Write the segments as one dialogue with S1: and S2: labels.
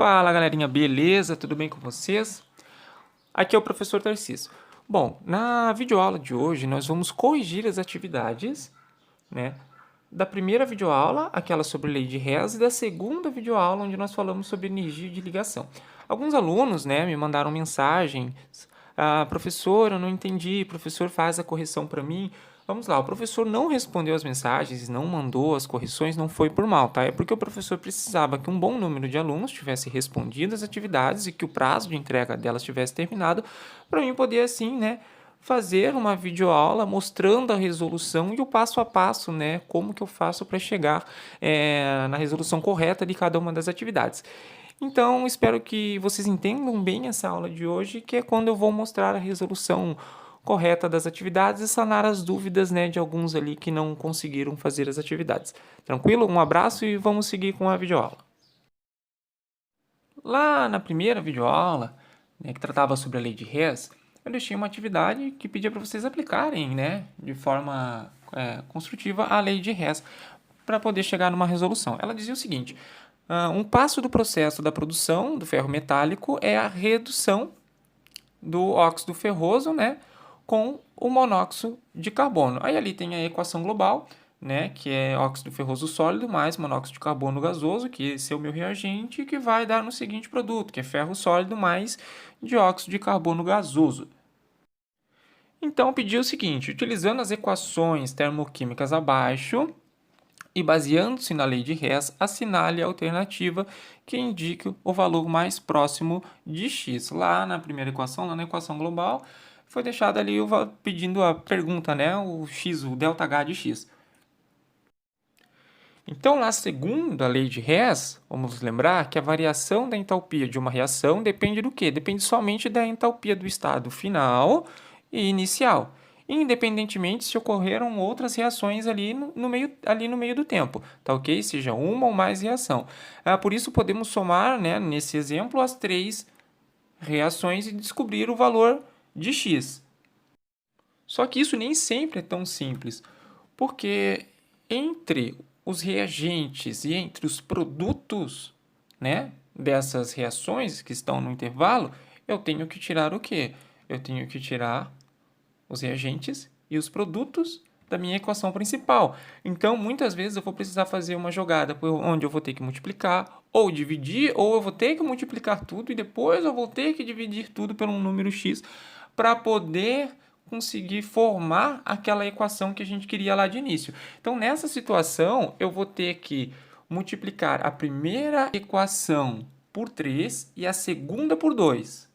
S1: Fala galerinha, beleza? Tudo bem com vocês? Aqui é o professor Tarcísio. Bom, na videoaula de hoje nós vamos corrigir as atividades, né, da primeira videoaula, aquela sobre lei de Hess, e da segunda videoaula, onde nós falamos sobre energia de ligação. Alguns alunos, né, me mandaram mensagens. Professor, eu não entendi, professor faz a correção para mim. Vamos lá, o professor não respondeu as mensagens, não mandou as correções, não foi por mal, tá? É porque o professor precisava que um bom número de alunos tivesse respondido as atividades e que o prazo de entrega delas tivesse terminado, para mim poder assim, né, fazer uma videoaula mostrando a resolução e o passo a passo, né, como que eu faço para chegar na resolução correta de cada uma das atividades. Então, espero que vocês entendam bem essa aula de hoje, que é quando eu vou mostrar a resolução correta das atividades e sanar as dúvidas, né, de alguns ali que não conseguiram fazer as atividades. Tranquilo? Um abraço e vamos seguir com a videoaula. Lá na primeira videoaula, né, que tratava sobre a lei de Hess, eu deixei uma atividade que pedia para vocês aplicarem, né, de forma construtiva a lei de Hess para poder chegar numa resolução. Ela dizia o seguinte: um passo do processo da produção do ferro metálico é a redução do óxido ferroso, né, com o monóxido de carbono. Aí ali tem a equação global, né, que é óxido ferroso sólido mais monóxido de carbono gasoso, que esse é o meu reagente, que vai dar no seguinte produto, que é ferro sólido mais dióxido de carbono gasoso. Então, pedi o seguinte: utilizando as equações termoquímicas abaixo e baseando-se na lei de Hess, assinale a alternativa que indique o valor mais próximo de x. Lá na primeira equação, lá na equação global, foi deixado ali pedindo a pergunta, né, o x, o ΔH de x. Então, lá segundo a lei de Hess, vamos lembrar que a variação da entalpia de uma reação depende do quê? Depende somente da entalpia do estado final e inicial, independentemente se ocorreram outras reações ali no meio do tempo, tá ok? Seja uma ou mais reação. Por isso, podemos somar, né, nesse exemplo, as três reações e descobrir o valor de x. Só que isso nem sempre é tão simples, porque entre os reagentes e entre os produtos, né, dessas reações que estão no intervalo, eu tenho que tirar o quê? Eu tenho que tirar os reagentes e os produtos da minha equação principal. Então, muitas vezes eu vou precisar fazer uma jogada onde eu vou ter que multiplicar ou dividir, ou eu vou ter que multiplicar tudo e depois eu vou ter que dividir tudo por um número x para poder conseguir formar aquela equação que a gente queria lá de início. Então, nessa situação, eu vou ter que multiplicar a primeira equação por 3 e a segunda por 2.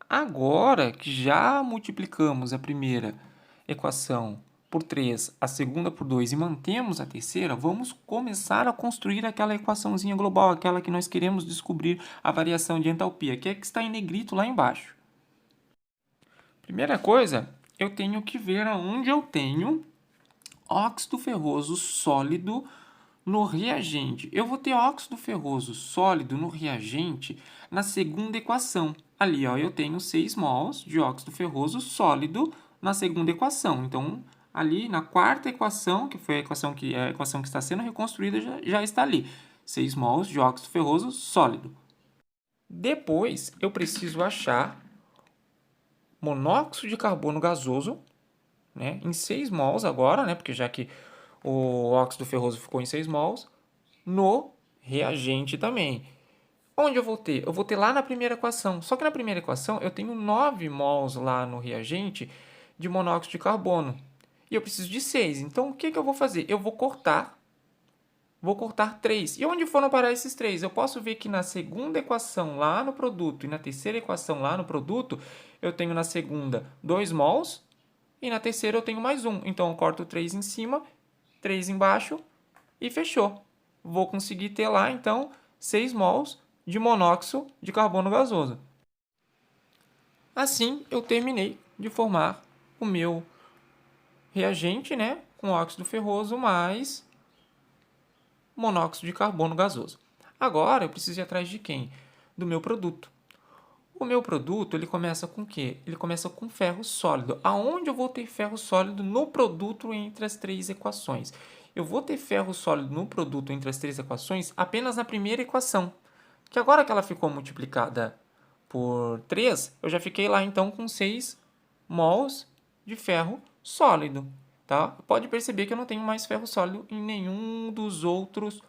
S1: Agora que já multiplicamos a primeira equação por 3, a segunda por 2 e mantemos a terceira, vamos começar a construir aquela equaçãozinha global, aquela que nós queremos descobrir a variação de entalpia, que é que está em negrito lá embaixo. Primeira coisa, eu tenho que ver aonde eu tenho óxido ferroso sólido no reagente. Eu vou ter óxido ferroso sólido no reagente na segunda equação. Ali, ó, eu tenho 6 mols de óxido ferroso sólido na segunda equação. Então, ali na quarta equação, que foi a equação que está sendo reconstruída, já está ali. 6 mols de óxido ferroso sólido. Depois, eu preciso achar monóxido de carbono gasoso, né, em 6 mols agora, né, porque já que o óxido ferroso ficou em 6 mols, no reagente também. Onde eu vou ter? Eu vou ter lá na primeira equação. Só que na primeira equação eu tenho 9 mols lá no reagente de monóxido de carbono. E eu preciso de 6. Então, o que eu vou fazer? Eu vou cortar 3. E onde foram parar esses 3? Eu posso ver que na segunda equação lá no produto e na terceira equação lá no produto, eu tenho na segunda 2 mols e na terceira eu tenho mais 1. Então, eu corto 3 em cima, 3 embaixo e fechou. Vou conseguir ter lá, então, 6 mols de monóxido de carbono gasoso. Assim, eu terminei de formar o meu reagente, né, com óxido ferroso mais monóxido de carbono gasoso. Agora, eu preciso ir atrás de quem? Do meu produto. O meu produto, ele começa com o quê? Ele começa com ferro sólido. Aonde eu vou ter ferro sólido no produto entre as três equações? eu vou ter ferro sólido no produto entre as três equações apenas na primeira equação. Que agora que ela ficou multiplicada por 3, eu já fiquei lá então com 6 mols de ferro sólido. Tá? Pode perceber que eu não tenho mais ferro sólido em nenhum dos outros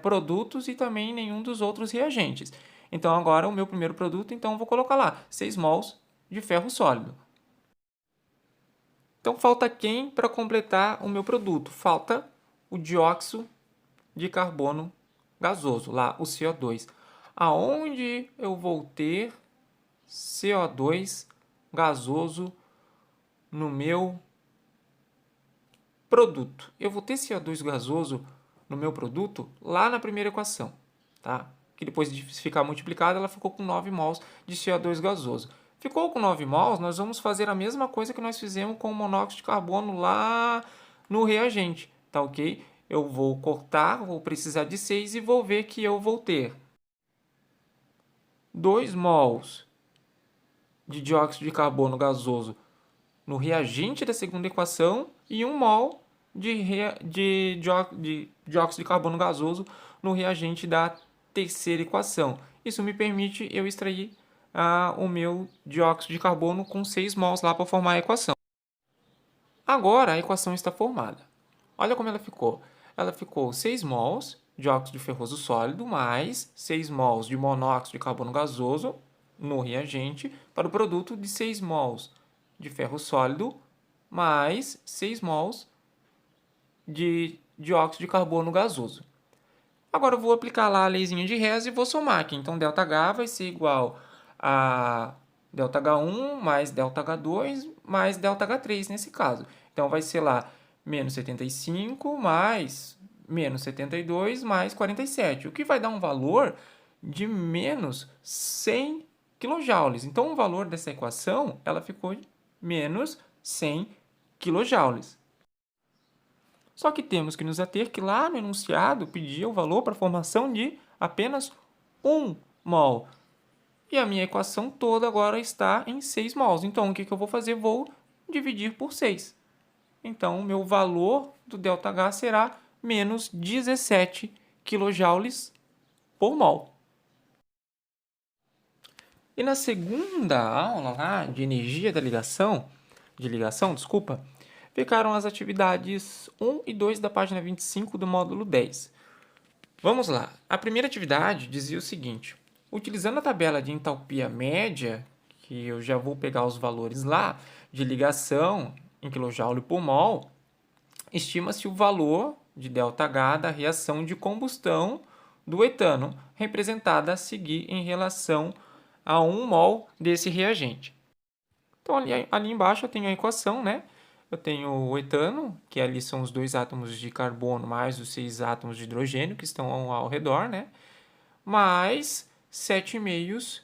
S1: produtos e também em nenhum dos outros reagentes. Então, agora o meu primeiro produto, então eu vou colocar lá 6 mols de ferro sólido. Então, falta quem para completar o meu produto? Falta o dióxido de carbono gasoso, lá o CO2. Aonde eu vou ter CO2 gasoso no meu produto? Eu vou ter CO2 gasoso no meu produto lá na primeira equação, tá? Que depois de ficar multiplicada, ela ficou com 9 mols de CO2 gasoso. Ficou com 9 mols, nós vamos fazer a mesma coisa que nós fizemos com o monóxido de carbono lá no reagente, tá ok? Eu vou cortar, vou precisar de 6 e vou ver que eu vou ter 2 mols de dióxido de carbono gasoso no reagente da segunda equação e 1 mol de dióxido de carbono gasoso no reagente da terceira equação. Isso me permite eu extrair o meu dióxido de carbono com 6 mols lá para formar a equação. Agora a equação está formada. Olha como ela ficou. Ela ficou 6 mols de óxido ferroso sólido mais 6 mols de monóxido de carbono gasoso no reagente para o produto de 6 mols de ferro sólido mais 6 mols de dióxido de carbono gasoso. Agora eu vou aplicar lá a leizinha de Hess e vou somar aqui. Então, ΔH vai ser igual a ΔH1 mais ΔH2 mais ΔH3 nesse caso. Então, vai ser lá menos 75 mais menos 72 mais 47, o que vai dar um valor de menos 100 kJ. Então, o valor dessa equação ela ficou menos 100 kJ. Só que temos que nos ater que lá no enunciado pedia o valor para a formação de apenas 1 mol. E a minha equação toda agora está em 6 mols. Então, o que eu vou fazer? Vou dividir por 6. Então, o meu valor do ΔH será menos 17 kJ por mol. E na segunda aula lá de energia da ligação, ficaram as atividades 1 e 2 da página 25 do módulo 10. Vamos lá. A primeira atividade dizia o seguinte: utilizando a tabela de entalpia média, que eu já vou pegar os valores lá, de ligação em kJ por mol, estima-se o valor de ΔH da reação de combustão do etano, representada a seguir em relação a 1 mol desse reagente. Então, ali embaixo eu tenho a equação, né? Eu tenho o etano, que ali são os 2 átomos de carbono mais os 6 átomos de hidrogênio que estão ao redor, né? Mais 7,5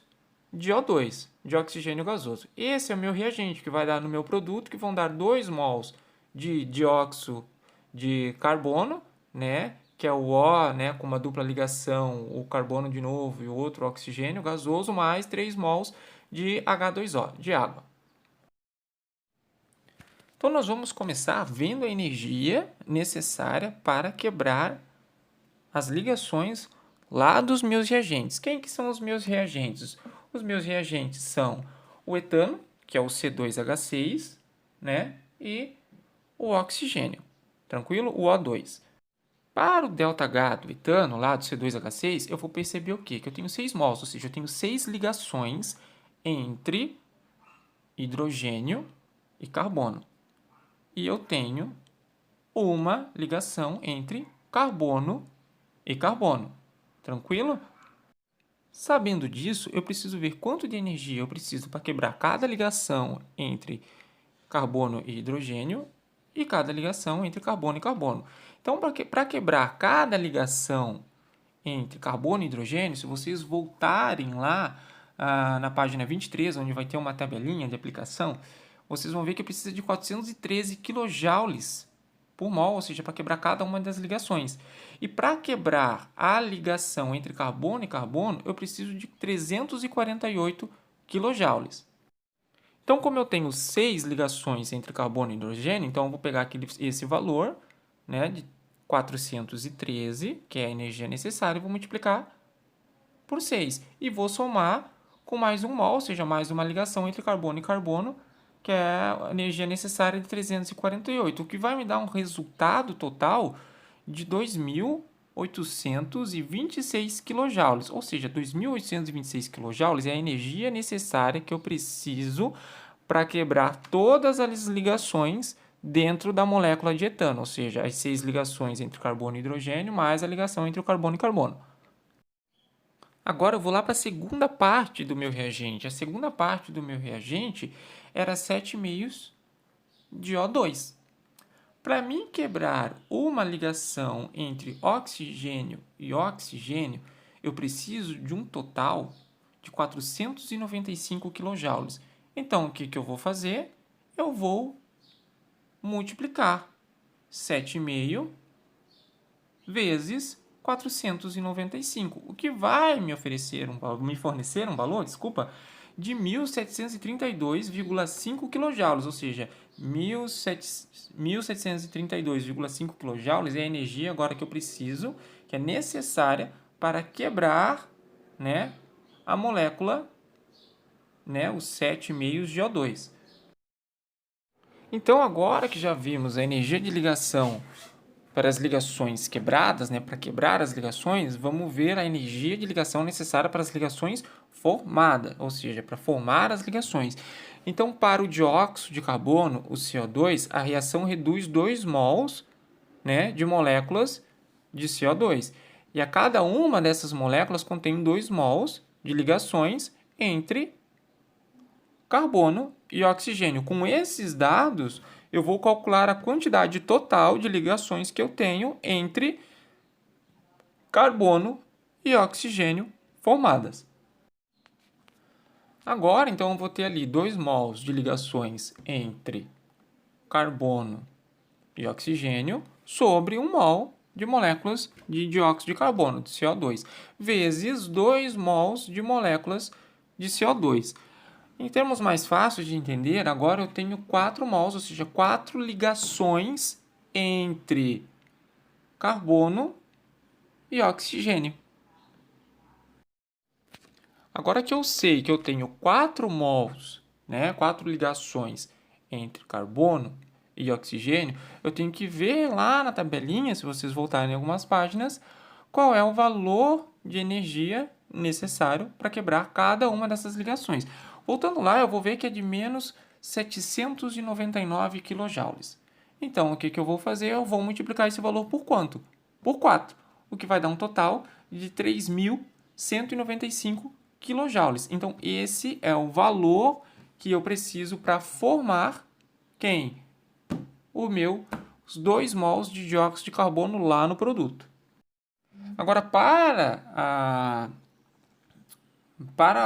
S1: de O2, de oxigênio gasoso. Esse é o meu reagente, que vai dar no meu produto, que vão dar 2 mols de dióxido de carbono, né? Que é o O, né? Com uma dupla ligação, o carbono de novo e o outro oxigênio gasoso, mais 3 mols de H2O, de água. Então, nós vamos começar vendo a energia necessária para quebrar as ligações lá dos meus reagentes. Quem que são os meus reagentes? Os meus reagentes são o etano, que é o C2H6, né? E o oxigênio, tranquilo? O O2. Para o ΔH do etano, lá do C2H6, eu vou perceber o quê? Que eu tenho 6 mols, ou seja, eu tenho 6 ligações entre hidrogênio e carbono. E eu tenho uma ligação entre carbono e carbono. Tranquilo? Sabendo disso, eu preciso ver quanto de energia eu preciso para quebrar cada ligação entre carbono e hidrogênio e cada ligação entre carbono e carbono. Então, para quebrar cada ligação entre carbono e hidrogênio, se vocês voltarem lá na página 23, onde vai ter uma tabelinha de aplicação, vocês vão ver que precisa de 413 kJ por mol, ou seja, para quebrar cada uma das ligações. E para quebrar a ligação entre carbono e carbono, eu preciso de 348 kJ. Então, como eu tenho 6 ligações entre carbono e hidrogênio, então eu vou pegar esse valor, né, de 413, que é a energia necessária, e vou multiplicar por 6. E vou somar com mais um mol, ou seja, mais uma ligação entre carbono e carbono, que é a energia necessária de 348, o que vai me dar um resultado total de 2.826 kJ, ou seja, 2.826 kJ é a energia necessária que eu preciso para quebrar todas as ligações dentro da molécula de etano, ou seja, as 6 ligações entre carbono e hidrogênio, mais a ligação entre o carbono e carbono. Agora eu vou lá para a segunda parte do meu reagente. A segunda parte do meu reagente era 7,5 de O2. Para mim quebrar uma ligação entre oxigênio e oxigênio, eu preciso de um total de 495 kJ. Então, o que eu vou fazer? Eu vou multiplicar 7,5 vezes 495, o que vai me fornecer um valor, de 1.732,5 kJ, ou seja, 1.732,5 kJ é a energia agora que eu preciso, que é necessária para quebrar, né, a molécula, né, os 7,5 de O2. Então, agora que já vimos a energia de ligação para as ligações quebradas, né, para quebrar as ligações, vamos ver a energia de ligação necessária para as ligações formadas, ou seja, para formar as ligações. Então, para o dióxido de carbono, o CO2, a reação reduz 2 mols, né, de moléculas de CO2. E a cada uma dessas moléculas contém 2 mols de ligações entre carbono e oxigênio. Com esses dados, eu vou calcular a quantidade total de ligações que eu tenho entre carbono e oxigênio formadas. Agora, então, eu vou ter ali 2 mols de ligações entre carbono e oxigênio sobre 1 mol de moléculas de dióxido de carbono, de CO2, vezes 2 mols de moléculas de CO2. Em termos mais fáceis de entender, agora eu tenho 4 mols, ou seja, 4 ligações entre carbono e oxigênio. Agora que eu sei que eu tenho 4 mols, né, 4 ligações entre carbono e oxigênio, eu tenho que ver lá na tabelinha, se vocês voltarem em algumas páginas, qual é o valor de energia necessário para quebrar cada uma dessas ligações. Voltando lá, eu vou ver que é de menos 799 kJ. Então, o que eu vou fazer? Eu vou multiplicar esse valor por quanto? Por 4, o que vai dar um total de 3.195 kJ. Então, esse é o valor que eu preciso para formar quem? Os 2 mols de dióxido de carbono lá no produto. Agora, para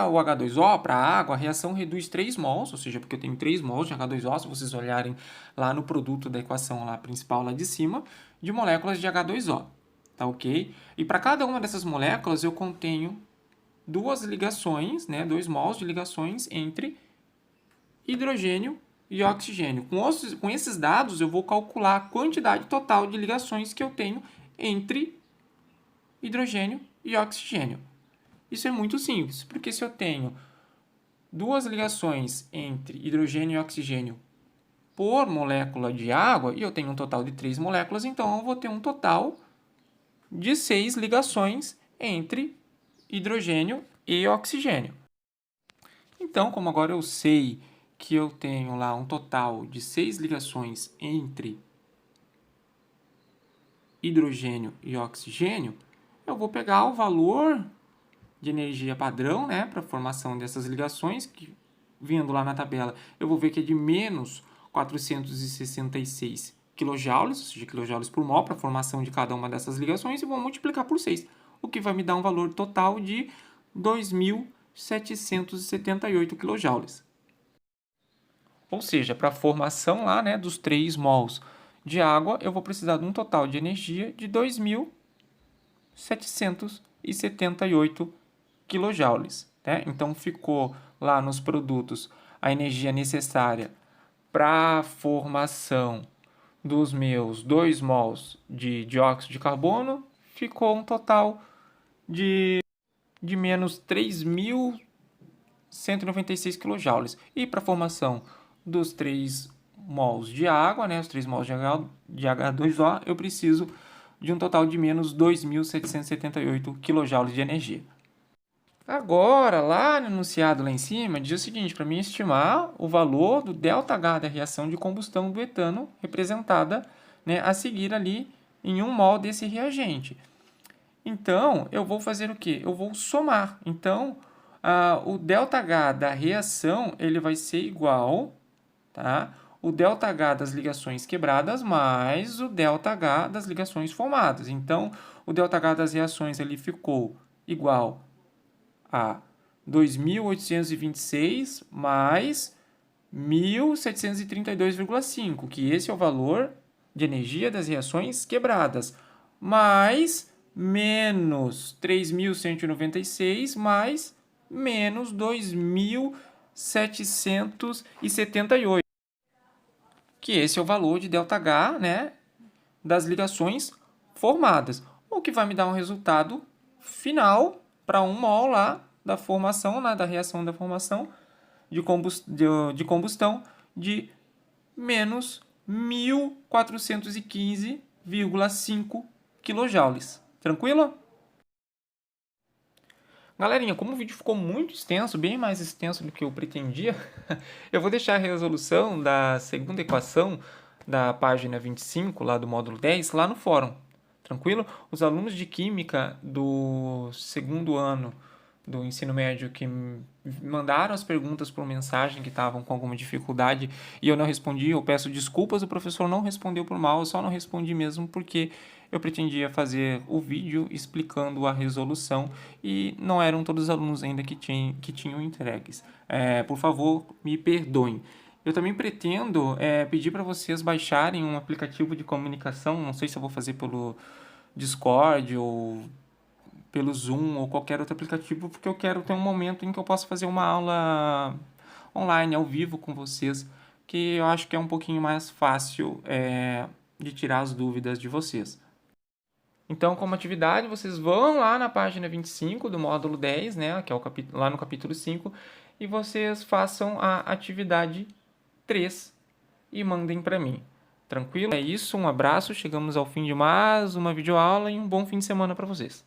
S1: o H2O, para a água, a reação reduz 3 mols, ou seja, porque eu tenho 3 mols de H2O, se vocês olharem lá no produto da equação lá, principal lá de cima, de moléculas de H2O, tá ok? E para cada uma dessas moléculas eu contenho 2 ligações, né, 2 mols de ligações entre hidrogênio e oxigênio. Com esses dados eu vou calcular a quantidade total de ligações que eu tenho entre hidrogênio e oxigênio. Isso é muito simples, porque se eu tenho 2 ligações entre hidrogênio e oxigênio por molécula de água, e eu tenho um total de 3 moléculas, então eu vou ter um total de 6 ligações entre hidrogênio e oxigênio. Então, como agora eu sei que eu tenho lá um total de 6 ligações entre hidrogênio e oxigênio, eu vou pegar o valor de energia padrão, né, para a formação dessas ligações, que vendo lá na tabela, eu vou ver que é de menos 466 kJ, ou seja, kJ por mol, para a formação de cada uma dessas ligações, e vou multiplicar por 6, o que vai me dar um valor total de 2.778 kJ. Ou seja, para a formação lá, né, dos 3 mols de água, eu vou precisar de um total de energia de 2.778 kJ. Né? Então, ficou lá nos produtos a energia necessária para a formação dos meus 2 mols de dióxido de carbono, ficou um total de menos 3.196 kJ. E para a formação dos 3 mols de água, né, os 3 mols de H2O, eu preciso de um total de menos 2.778 kJ de energia. Agora, lá no enunciado lá em cima, diz o seguinte, para mim estimar o valor do ΔH da reação de combustão do etano, representada, né, a seguir ali em 1 mol desse reagente. Então, eu vou fazer o quê? Eu vou somar. Então, o ΔH da reação ele vai ser igual, tá? O ΔH das ligações quebradas mais o ΔH das ligações formadas. Então, o ΔH das reações ele ficou igual a 2.826 mais 1.732,5, que esse é o valor de energia das reações quebradas, mais menos 3.196 mais menos 2.778, que esse é o valor de ΔH, né, das ligações formadas, o que vai me dar um resultado final para 1 mol lá da formação, né, da reação da formação de combustão de menos 1.415,5 kJ. Tranquilo? Galerinha, como o vídeo ficou muito extenso, bem mais extenso do que eu pretendia, eu vou deixar a resolução da segunda equação da página 25, lá do módulo 10, lá no fórum. Tranquilo? Os alunos de Química do segundo ano do ensino médio que mandaram as perguntas por mensagem que estavam com alguma dificuldade e eu não respondi, eu peço desculpas, o professor não respondeu por mal, eu só não respondi mesmo porque eu pretendia fazer o vídeo explicando a resolução e não eram todos os alunos ainda que tinham entregues. Por favor, me perdoem. Eu também pretendo pedir para vocês baixarem um aplicativo de comunicação, não sei se eu vou fazer pelo Discord ou pelo Zoom ou qualquer outro aplicativo, porque eu quero ter um momento em que eu possa fazer uma aula online, ao vivo com vocês, que eu acho que é um pouquinho mais fácil de tirar as dúvidas de vocês. Então, como atividade, vocês vão lá na página 25 do módulo 10, né, que é lá no capítulo 5, e vocês façam a atividade 3 e mandem para mim. Tranquilo? É isso, um abraço, chegamos ao fim de mais uma videoaula e um bom fim de semana para vocês.